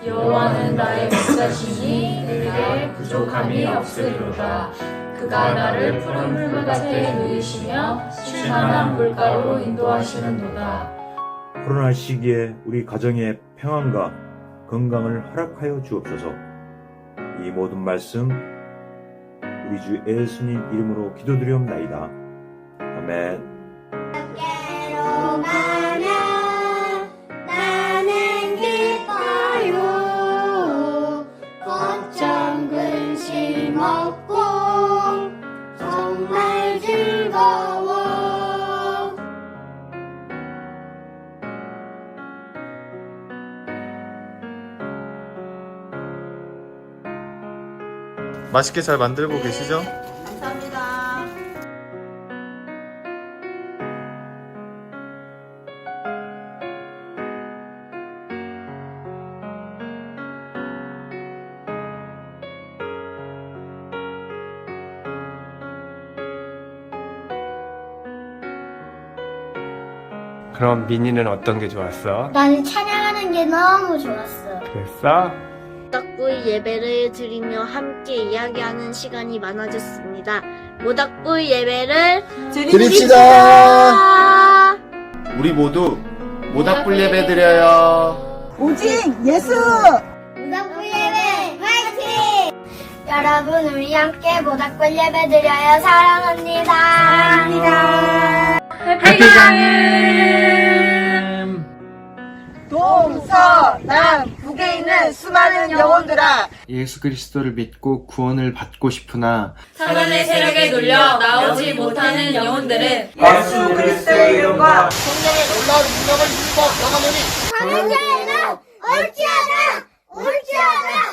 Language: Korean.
여호와는 나의 목자시니 내게 부족함이 없으리로다. 그가 나를 푸른 물가에 누이시며 쉴만한 물가로 인도하시는도다. 코로나 시기에 우리 가정의 평안과 건강을 허락하여 주옵소서. 이 모든 말씀 우리 주 예수님 이름으로 기도드리옵나이다. 아멘. 함께로 가면 나는 기뻐요. 걱정 근심 없고 정말 즐거워. 맛있게 잘 만들고 계시죠? 감사합니다. 그럼 민이는 어떤 게 좋았어? 나는 찬양하는 게 너무 좋았어. 그랬어? 모닥불 예배를 드리며 함께 이야기하는 시간이 많아졌습니다. 모닥불 예배를 드립시다. 우리 모두 모닥불 예배 드려요. 오직 예수! 모닥불 예배 화이팅! 여러분 우리 함께 모닥불 예배 드려요. 사랑합니다. 사랑합니다. 동서남 북에 있는 수많은 영혼들아, 예수 그리스도를 믿고 구원을 받고 싶으나 사단의 세력에 놀려 나오지 못하는 영혼들은 예수 그리스도의 이름과 성령의 놀라운 능력을 믿고 영원히 하는 자에는 옳지 않아! 옳지 않아!